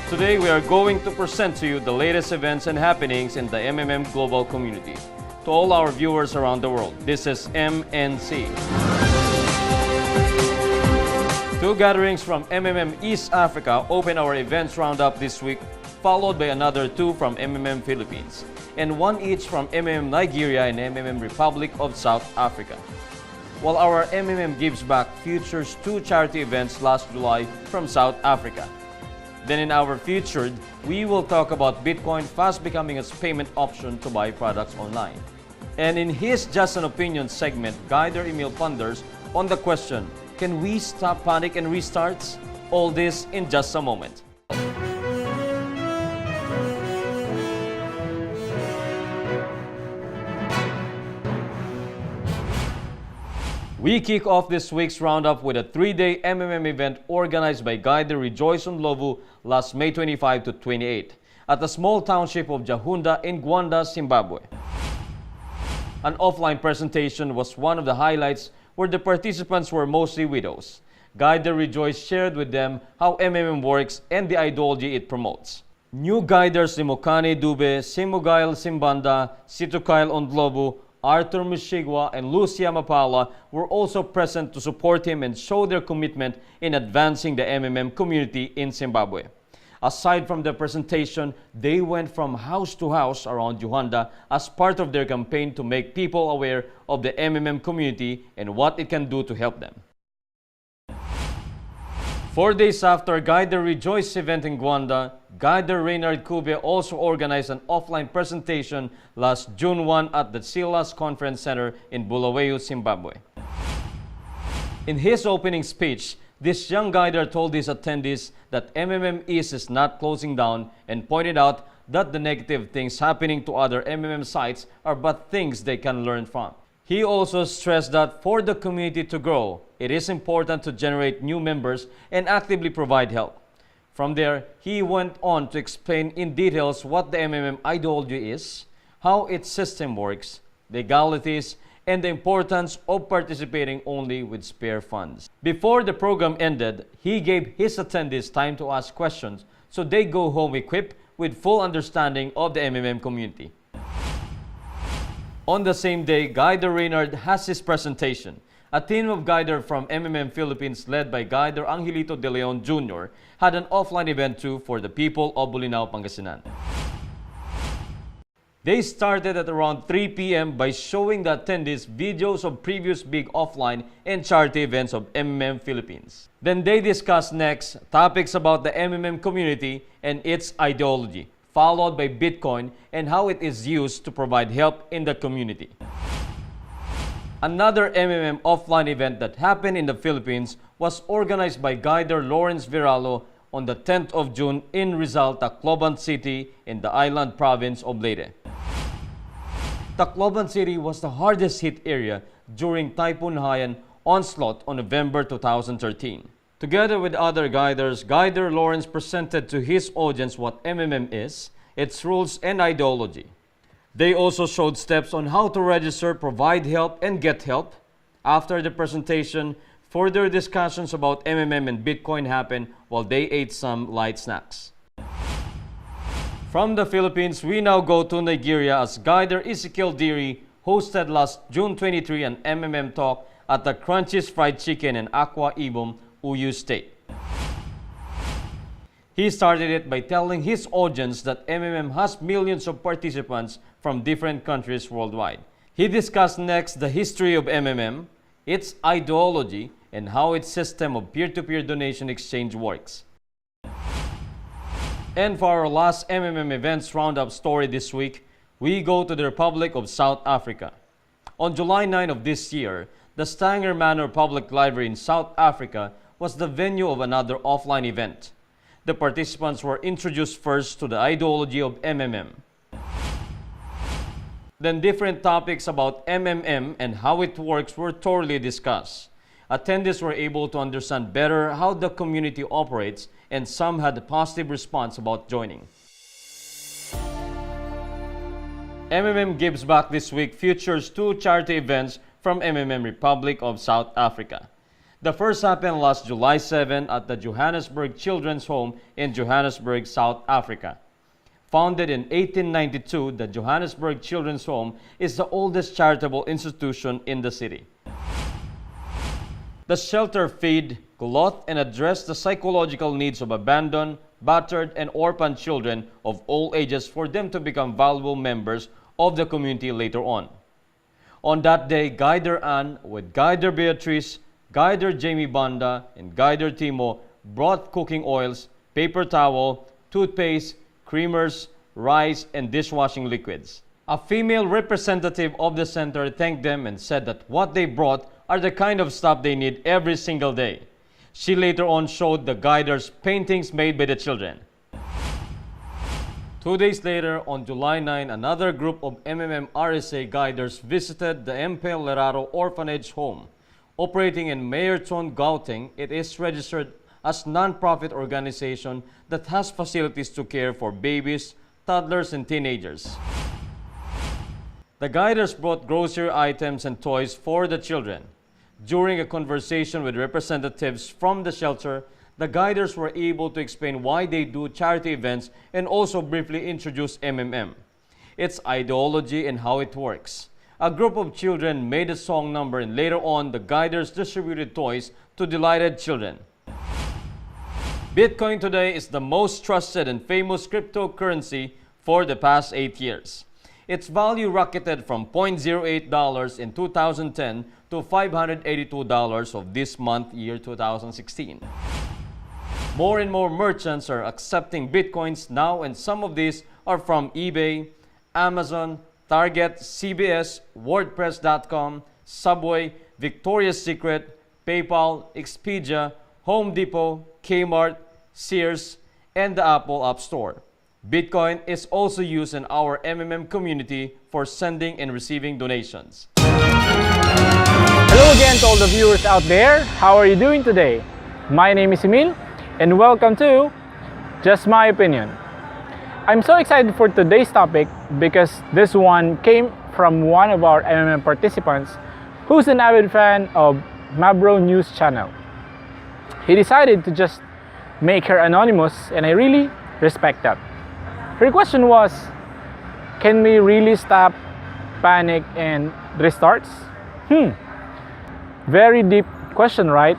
Today we are going to present to you the latest events and happenings in the MMM global community. To all our viewers around the world, this is MNC. Two gatherings from MMM East Africa open our Events Roundup this week, followed by another two from MMM Philippines, and one each from MMM Nigeria and MMM Republic of South Africa. While our MMM Gives Back features two charity events last July from South Africa. Then in our Featured, we will talk about Bitcoin fast becoming a payment option to buy products online. And in his Just an Opinion segment, Guider Emil ponders on the question, can we stop panic and restarts? All this in just a moment. We kick off this week's roundup with a 3-day MMM event organized by Guider Rejoice Ndlovu last May 25 to 28 at the small township of Jahunda in Gwanda, Zimbabwe. An offline presentation was one of the highlights where the participants were mostly widows. Guider Rejoice shared with them how MMM works and the ideology it promotes. New Guiders Limokani Dube, Simugail Simbanda, Situkail Ondlovu, Arthur Mushigwa and Lucia Mapala were also present to support him and show their commitment in advancing the MMM community in Zimbabwe. Aside from the presentation, they went from house to house around Uganda as part of their campaign to make people aware of the MMM community and what it can do to help them. 4 days after Guider Rejoice event in Gwanda, Guider Reynard Kube also organized an offline presentation last June 1 at the Silas Conference Center in Bulawayo, Zimbabwe. In his opening speech, this young Guider told his attendees that MMM East is not closing down and pointed out that the negative things happening to other MMM sites are but things they can learn from. He also stressed that for the community to grow, it is important to generate new members and actively provide help. From there, he went on to explain in details what the MMM ideology is, how its system works, legalities, and the importance of participating only with spare funds. Before the program ended, he gave his attendees time to ask questions so they go home equipped with full understanding of the MMM community. On the same day, Guider Reynard has his presentation. A team of Guider from MMM Philippines led by Guider Angelito De Leon Jr. had an offline event too for the people of Bolinao, Pangasinan. They started at around 3 p.m. by showing the attendees videos of previous big offline and charity events of MMM Philippines. Then they discussed next topics about the MMM community and its ideology, followed by Bitcoin and how it is used to provide help in the community. Another MMM offline event that happened in the Philippines was organized by Guider Lawrence Viralo on the 10th of June in Rizal, Tacloban City in the island province of Leyte. Tacloban City was the hardest hit area during Typhoon Haiyan onslaught on November 2013. Together with other Guiders, Guider Lawrence presented to his audience what MMM is, its rules and ideology. They also showed steps on how to register, provide help, and get help. After the presentation, further discussions about MMM and Bitcoin happened while they ate some light snacks. From the Philippines, we now go to Nigeria as Guider Ezekiel Diri hosted last June 23 an MMM talk at the Crunchies Fried Chicken in Akwa Ibom, Uyu State. He started it by telling his audience that MMM has millions of participants from different countries worldwide. He discussed next the history of MMM, its ideology, and how its system of peer-to-peer donation exchange works. And for our last MMM Events Roundup story this week, we go to the Republic of South Africa. On July 9 of this year, the Stanger Manor Public Library in South Africa was the venue of another offline event. The participants were introduced first to the ideology of MMM. Then different topics about MMM and how it works were thoroughly discussed. Attendees were able to understand better how the community operates, and some had a positive response about joining. MMM Gives Back this week features two charity events from MMM Republic of South Africa. The first happened last July 7 at the Johannesburg Children's Home in Johannesburg, South Africa. Founded in 1892, the Johannesburg Children's Home is the oldest charitable institution in the city. The shelter feed, clothe, and address the psychological needs of abandoned, battered, and orphaned children of all ages for them to become valuable members of the community later on. On that day, Guider Ann with Guider Beatrice, Guider Jamie Banda, and Guider Timo brought cooking oils, paper towel, toothpaste, creamers, rice, and dishwashing liquids. A female representative of the center thanked them and said that what they brought are the kind of stuff they need every single day. She later on showed the Guiders paintings made by the children. 2 days later, on July 9, another group of MMM RSA Guiders visited the Impalerro Orphanage home. Operating in Meyerton, Gauteng, it is registered as a non-profit organization that has facilities to care for babies, toddlers, and teenagers. The Guiders brought grocery items and toys for the children. During a conversation with representatives from the shelter, the Guiders were able to explain why they do charity events and also briefly introduce MMM, its ideology and how it works. A group of children made a song number and later on the Guiders distributed toys to delighted children. Bitcoin today is the most trusted and famous cryptocurrency for the past 8 years. Its value rocketed from $0.08 in 2010 to $582 of this month, year 2016. More and more merchants are accepting Bitcoins now, and some of these are from eBay, Amazon, Target, CBS, WordPress.com, Subway, Victoria's Secret, PayPal, Expedia, Home Depot, Kmart, Sears, and the Apple App Store. Bitcoin is also used in our MMM community for sending and receiving donations. Hello again to all the viewers out there. How are you doing today? My name is Emil and welcome to Just My Opinion. I'm so excited for today's topic because this one came from one of our MMM participants who's an avid fan of Mavro News channel. He decided to just make her anonymous and I really respect that. Her question was, can we really stop panic and restarts? Very deep question, right?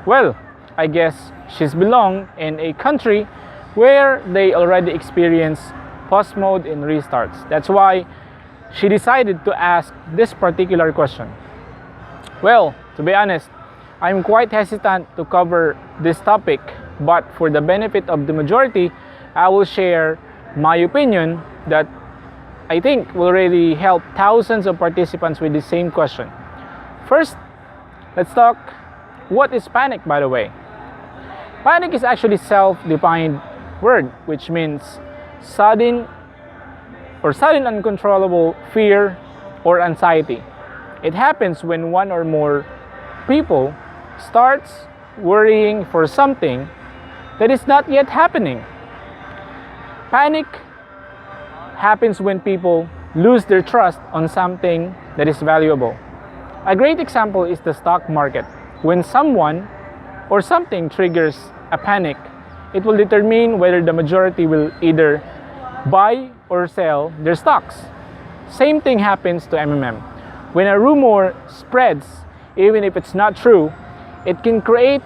Well, I guess she's belong in a country where they already experience pause mode and restarts. That's why she decided to ask this particular question. Well, to be honest, I'm quite hesitant to cover this topic, but for the benefit of the majority, I will share my opinion that I think will really help thousands of participants with the same question. First, let's talk what is panic, by the way. Panic is actually self-defined word, which means sudden uncontrollable fear or anxiety. It happens when one or more people starts worrying for something that is not yet happening. Panic happens when people lose their trust on something that is valuable. A great example is the stock market. When someone or something triggers a panic, it will determine whether the majority will either buy or sell their stocks. Same thing happens to MMM. When a rumor spreads, even if it's not true, it can create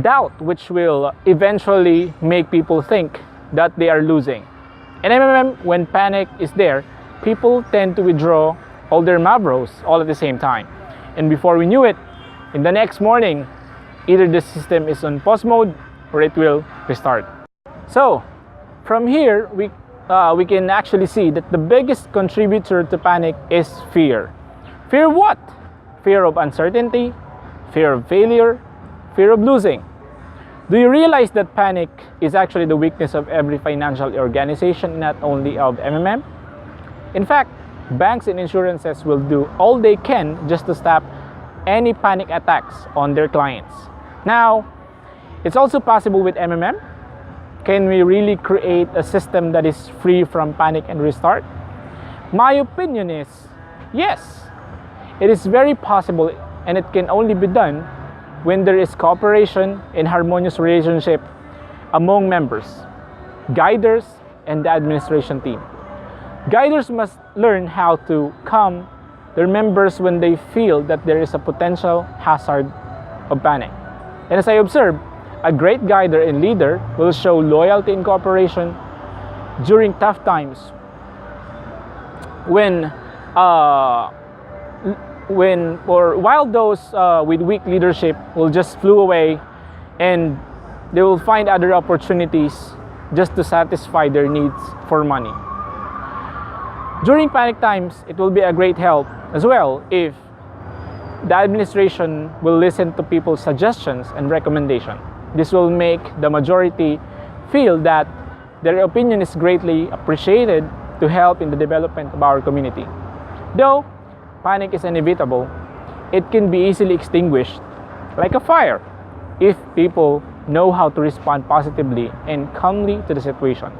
doubt, which will eventually make people think that they are losing. In MMM, when panic is there, people tend to withdraw all their Mavros all at the same time. And before we knew it, in the next morning, either the system is on pause mode or it will restart. So, from here, we can actually see that the biggest contributor to panic is fear. Fear of what? Fear of uncertainty, fear of failure, fear of losing. Do you realize that panic is actually the weakness of every financial organization, not only of MMM? In fact, banks and insurances will do all they can just to stop any panic attacks on their clients. Now, it's also possible with MMM. Can we really create a system that is free from panic and restart? My opinion is yes. It is very possible and it can only be done when there is cooperation and harmonious relationship among members, guiders, and the administration team. Guiders must learn how to calm their members when they feel that there is a potential hazard of panic. And as I observe, a great guider and leader will show loyalty and cooperation during tough times while those with weak leadership will just flew away and they will find other opportunities just to satisfy their needs for money. During panic times, it will be a great help as well if the administration will listen to people's suggestions and recommendations. This will make the majority feel that their opinion is greatly appreciated to help in the development of our community. Though panic is inevitable, it can be easily extinguished like a fire if people know how to respond positively and calmly to the situation.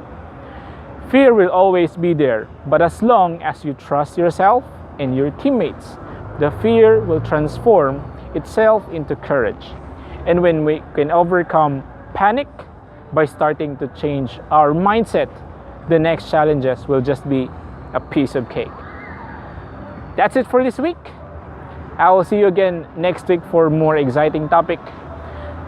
Fear will always be there, but as long as you trust yourself and your teammates, the fear will transform itself into courage. And when we can overcome panic by starting to change our mindset, the next challenges will just be a piece of cake. That's it for this week. I will see you again next week for more exciting topic.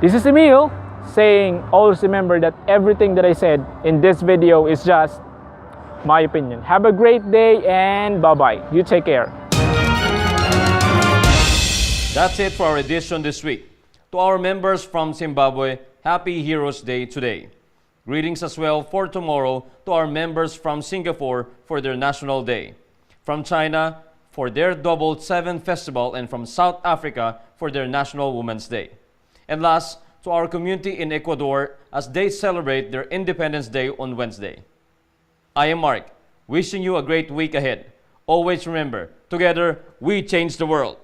This is Emil saying, always remember that everything that I said in this video is just my opinion. Have a great day and bye-bye. You take care. That's it for our edition this week. To our members from Zimbabwe, Happy Heroes Day today. Greetings as well for tomorrow to our members from Singapore for their National Day. From China for their Double 7 Festival, and from South Africa for their National Women's Day. And last, to our community in Ecuador as they celebrate their Independence Day on Wednesday. I am Mark, wishing you a great week ahead. Always remember, together we change the world.